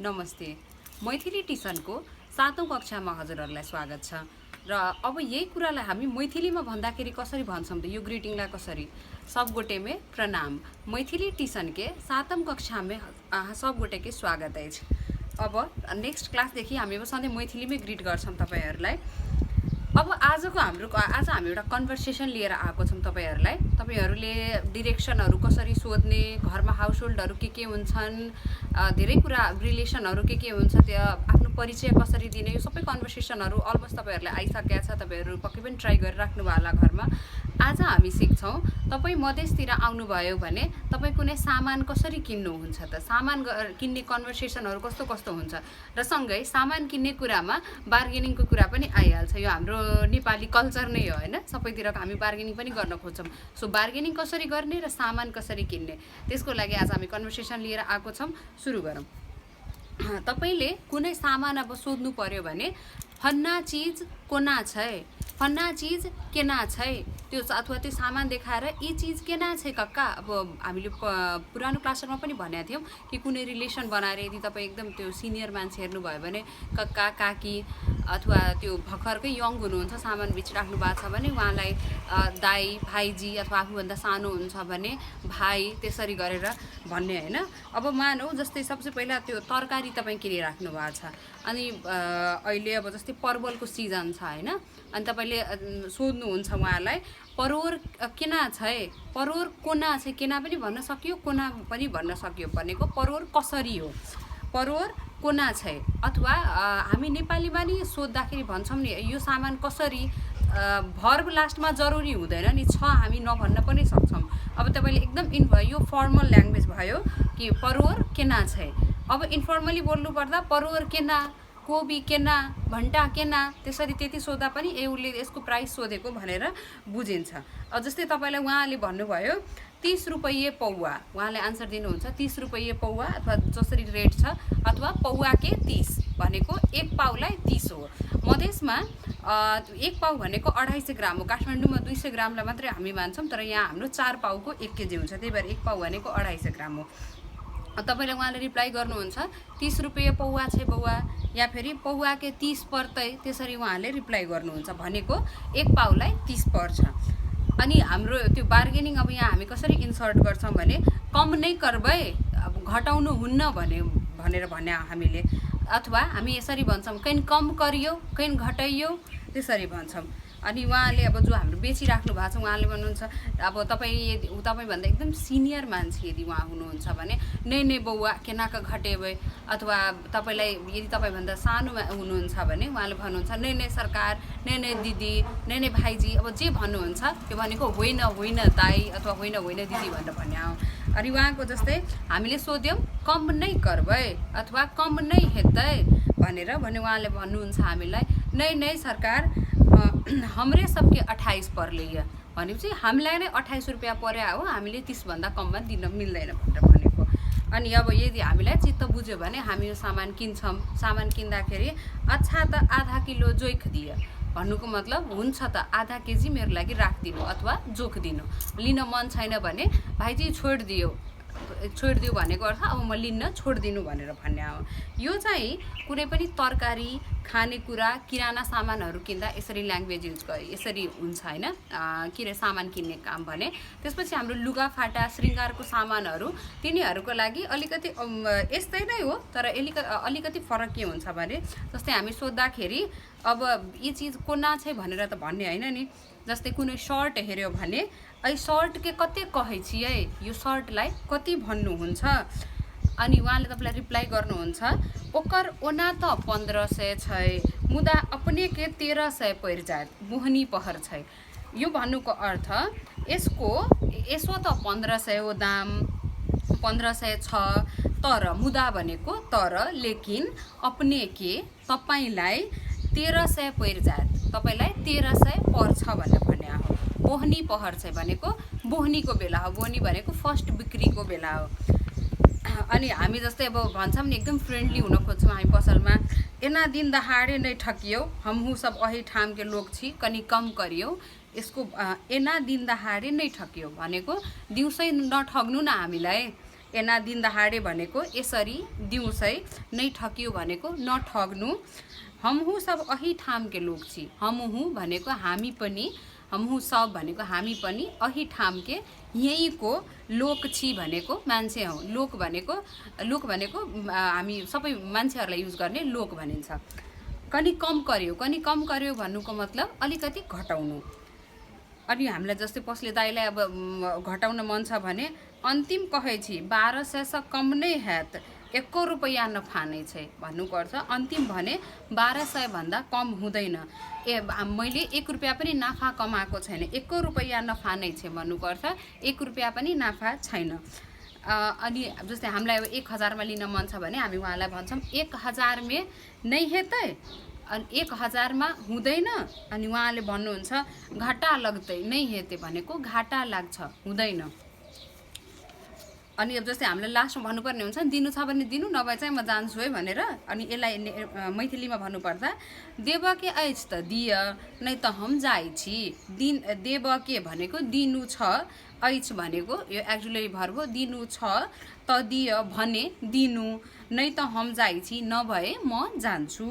नमस्ते। मैथिली टिसनको 7औं कक्षामा हजुरहरूलाई स्वागत छ। र अब यही कुरालाई हामी मैथिलीमा भन्दाखेरि कसरी भन्छौं त यो ग्रिटिङलाई कसरी? सबगोटे में प्रणाम। मैथिली टिसन के 7औं कक्षा में सब गोटे के स्वागत है। अब नेक्स्ट क्लासदेखि हामी अब सधैँ मैथिलीमै ग्रिट गर्छौं तपाईहरुलाई। अब आज हामी एउटा कन्भर्सेसन लिएर आएको छौं तपाईहरुलाई। तपाईहरुले डिरेक्सनहरु कसरी सोध्ने, घरमा हाउस होल्डहरु के हुन्छन्, धेरै कुरा रिलेसनहरु के हुन्छ, त्यो आफ्नो परिचय कसरी दिने, यो सबै कन्भर्सेसनहरु अलमोस्ट तपाईहरुलाई आइसकेको छ। तपाईहरु पक्कै पनि ट्राई गरिराख्नु होला घरमा। आज हामी सिक्छौं तपाई मधेसतिर आउनु भयो भने तपाई कुनै सामान कसरी किन्नुहुन्छ त, सामान किन्ने कन्भर्सेसनहरु कस्तो कस्तो हुन्छ र सँगै सामान किन्ने कुरामा बार्गेनिङको कुरा पनि आइहाल्छ। यो हाम्रो नेपाली कल्चर नै हो हैन, सबैतिर हामी बार्गेनिङ पनि गर्न खोज्छौं। सो बार्गेनिङ कसरी गर्ने र सामान कसरी किन्ने, त्यसको लागि आज हामी कन्भर्सेसन लिएर आएको छौं। सुरु गरौँ। तपाईले कुनै सामान अब सोध्नु पर्यो भने फन्ना चीज कोना छै, फन्ना चीज केना छै, त्यो अथवा त्यो सामान देखाएर यी चीज केना छै कक्का। अब हामीले पुरानो क्लासमा पनि भनेका थियौं कि कुनै रिलेसन बनाएर यदि तपाई एकदम त्यो सिनियर मान्छे हेर्नु भयो भने कक्का काकी अथवा त्यो भर्खरकै यङ हुनुहुन्छ, सामान बेचिराख्नु भएको छ भने उहाँलाई दाई भाइजी, अथवा आफूभन्दा सानो हुन्छ भने भाइ, त्यसरी गरेर भन्ने हैन। अब मानौ जस्तै सबसे पहिला त्यो तरकारी तपाई किनिराख्नु भएको छ अनि अहिले अब जस्तै परवलको सिजन छ हैन, अनि तपाईले सोध्नुहुन्छ उहाँलाई परोर केना छै, परोर कोना छै, केना पनि भन्न सकियो कोना पनि भन्न सकियो भनेको परोर कसरी हो, परोर कोना छै। अथवा हामी नेपालीमा नि सोध्दाखेरि भन्छौं नि यो सामान कसरी, भर्ब लास्टमा जरुरी हुँदैन नि, छ हामी नभन्न पनि सक्छौं। अब तपाईले एकदम यो फर्मल ल्याङ्ग्वेज भयो कि परोर केना छै। अब इन्फर्मली बोल्नु पर्दा परोर केना, कोबी केना, भण्टा केना, त्यसरी त्यति सोध्दा पनि उसले यसको प्राइस सोधेको भनेर बुझिन्छ। अब जस्तै तपाईलाई उहाँले भन्नुभयो 30 रुपैयाँ पौवा, उहाँले आन्सर दिनुहुन्छ 30 रुपैयाँ पौवा, अथवा जसरी रेट छ, अथवा पौवा के 30 भनेको 1 पाउलाई 30 हो। मधेसमा 1 पाउ भनेको 250 ग्राम हो। काठमाडौँमा 200 ग्रामलाई मात्रै हामी मान्छौं, तर यहाँ हाम्रो 4 पाउको 1 केजी हुन्छ, त्यही भएर 1 पाउ भनेको 250 ग्राम हो। तपाईलाई उहाँले रिप्लाई गर्नुहुन्छ 30 रुपैयाँ पौवा छै बौवा, या फेरि पौवा के 30 पर्तै, त्यसरी उहाँले रिप्लाई गर्नुहुन्छ, भनेको 1 पाउलाई 30 पर्छ। अनि हाम्रो त्यो बार्गेनिङ अब यहाँ हामी कसरी इन्सर्ट गर्छौं भने कम नै करबै, अब घटाउनु हुन्न भनेर भन्ने हामीले, अथवा हामी यसरी भन्छौं कैन कम करियो, कैन घटाइयो, त्यसरी भन्छौं। अनि उहाँले अब जो हाम्रो बेचिराख्नु भएको छ उहाँले भन्नुहुन्छ अब तपाईँ भन्दा एकदम सिनियर मान्छे यदि उहाँ हुनुहुन्छ भने नै नै बौवा केनाका घटेबै, अथवा तपाईलाई यदि तपाई भन्दा सानो हुनुहुन्छ भने उहाँले भन्नुहुन्छ नै नै सरकार, नै नै दिदी, नै नै भाइजी, अब जे भन्नुहुन्छ त्यो भनेको होइन होइन दाइ, अथवा होइन होइन दिदी भनेर भन्ने हो। अनि उहाँको जस्तै हामीले सोध्यौं कम नै करबै अथवा कम नै हेतै भनेर भने उहाँले भन्नुहुन्छ हामीलाई नै नै सरकार हमरे सबके 28 पर्लैया, भनेपछि हामीलाई नै 28 रुपैयाँ पर्या हो, हामीले 30 भन्दा कममा दिन मिल्दैन भनेर भनेको। अनि अब यदि हामीलाई चित्त बुझ्यो भने हामी यो सामान किन्छौं, सामान किन्दाखेरि अच्छा त आधा किलो जोख दिए भन्नुको मतलब हुन्छ त आधा केजी मेरो लागि राखिदिनु अथवा जोख दिनु, लिन मन छैन भने भाइजी छोडिदियो भनेको अर्थ अब म लिन्न छोडिदिनु भनेर भन्ने हो। यो चाहिँ कुनै पनि तरकारी, खानेकुरा, किराना सामानहरु किन्दा यसरी ल्याङ्ग्वेज युज यसरी हुन्छ हैन, के रे सामान किन्ने काम भने। त्यसपछि हाम्रो लुगाफाटा, श्रृंगारको सामानहरु, तिनीहरुको लागि अलिकति यस्तै नै हो, तर अलिकति फरक के हुन्छ भने जस्तै हामी सोध्दाखेरि अब यी चीज कोना छै भनेर त भन्ने हैन नि। जस्तै कुनै शर्ट हेर्यो भने ऐ शर्ट के कति कहै छियै, यो शर्टलाई कति भन्नुहुन्छ, अनि उहाँले तपाईलाई रिप्लाई गर्नुहुन्छ ओकर ओना त 1500 छै, मुदा अपने के 1300 पर जात, मोहनी पहर छै। यो भन्नुको अर्थ यसो त 1500 हो दाम, 1500 छ, तर मुदा भनेको तर, लेकिन अपने के तपाईलाई 1300 पर जात, तपाईलाई 1300 पर्छ भनेर भन्ने हो। बोहनी पहर छै भनेको बोहनीको बेला हो, बोहनी भनेको फर्स्ट बिक्रीको बेला हो। अनि हामी जस्तै अब भन्छौं नि एकदम फ्रेन्डली हुन खोज्छौं हामी पसलमा, एना दिन दहाडे नै ठकियो, हमहु सब अही ठाम के लोग छी, कनी कम करियो। यसको एना दिन दहाडे नै ठकियो भनेको दिउँसै नठग्नु न हामीलाई, एना दिन दहाडे भनेको यसरी दिउँसै नै ठकियो भनेको नठग्नु। हमहु सब अही ठाम के लोग छी। हमहु भनेको हामी पनि, हमहु सब भनेको हामी पनि, अही ठाम के यहीँको लोक छी भनेको मान्छे हौ। लोक भनेको हामी सबै मान्छेहरूलाई युज गर्ने लोक भनिन्छ। कनि कम कर्यो भन्नुको मतलब अलिकति घटाउनु। अनि हामीलाई जस्तै पसले दाइलाई अब घटाउन मन छ भने अन्तिम कहै छि 1200 से कम नै हैत, 1 रुपैयाँ नफानै छै भन्नुको अर्थ अन्तिम भने 1200 भन्दा कम हुँदैन। मैले 1 रुपैयाँ पनि नाफा कमाएको छैन, 1 रुपैयाँ नफानै छै भन्नुको अर्थ 1 रुपैयाँ पनि नाफा छैन। अनि जस्तै हामीलाई अब 1000 मा लिन मन छ भने हामी उहाँलाई भन्छौँ 1000 में नै हेतै, अनि 1000 मा हुँदैन। अनि उहाँले भन्नुहुन्छ घाटा लाग्दै, नै हेते भनेको घाटा लाग्छ, हुँदैन। अनि अब जस्तै हामीलाई लास्टमा भन्नुपर्ने हुन्छ दिनु छ भने दिनु, नभए चाहिँ म जान्छु है भनेर। अनि यसलाई मैथिलीमा भन्नुपर्दा देव के ऐछ त दिय, नै त हम जाइ छी। देव के भनेको दिनु छ, ऐछ भनेको यो एक्जुलरी भर्ब हो, दिनु छ त दिय भने दिनु, नै त हम जाइ छी नभए म जान्छु।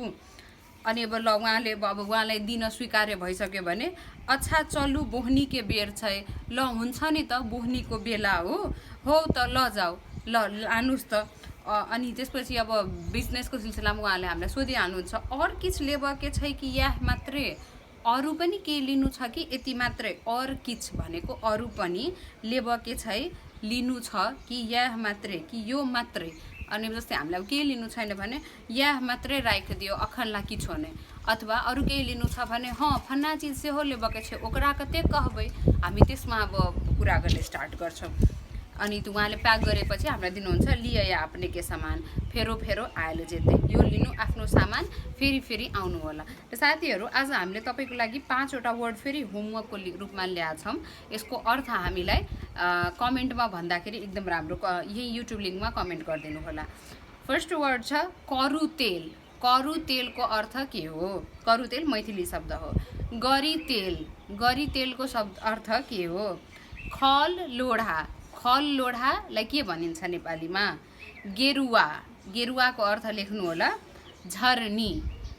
अनि अब ल उहाँलाई दिन स्वीकार्य भइसक्यो भने अच्छा चलु बोहनी के बेर छै, ल हुन्छ नि त बोहनीको बेला हो त ल जाऊ, ल लानुस् त। अनि त्यसपछि अब बिजनेसको सिलसिलामा उहाँले हामीलाई सोधिहाल्नुहुन्छ और किछ लेब के छै कि यह मात्रै, अरू पनि के लिनु छ कि यति मात्रै। और किछ भनेको अरू पनि, लेब के छै लिनु छ कि यह मात्रै कि यो मात्रै। अनि जस्तै हामीलाई अब के लिनु छैन भने यह मात्रै राखिदियो, अखनला किछो नै। अथवा अरू केही लिनु छ भने फन्ना चिज सेहो लेबके छ, ओकरा कते कहबै, हामी त्यसमा अब कुरा गर्ने स्टार्ट गर्छौँ। अनि त्यो उहाँले प्याक गरेपछि हामीलाई दिनुहुन्छ लिया या अपने के सामान, फेरो आयल जेतै, यो लिनु आफ्नो सामान, फेरि आउनु होला। र साथीहरू आज हामीले तपाईँको लागि 5 वटा वर्ड फेरि होमवर्कको रूपमा ल्याएछौँ। यसको अर्थ हामीलाई कमेन्टमा भन्दाखेरि एकदम राम्रो, यही युट्युब लिङ्कमा कमेन्ट गरिदिनु होला। फर्स्ट वर्ड छ करु तेल। करु तेलको अर्थ के हो? करु तेल मैथिली शब्द हो। गरी तेलको शब्द अर्थ के हो? खल लोढा। खल लोढालाई के भनिन्छ नेपालीमा? गेरुवाको अर्थ लेख्नु होला झर्नी।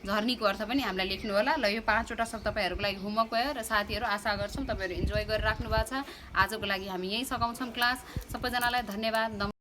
झर्नीको अर्थ पनि हामीलाई लेख्नु होला। ल यो 5 वटा शब्द तपाईँहरूको लागि होमवर्क भयो। र साथीहरू आशा गर्छौँ तपाईँहरू इन्जोय गरिराख्नु भएको छ। आजको लागि हामी यहीँ सघाउँछौँ क्लास। सबैजनालाई धन्यवाद।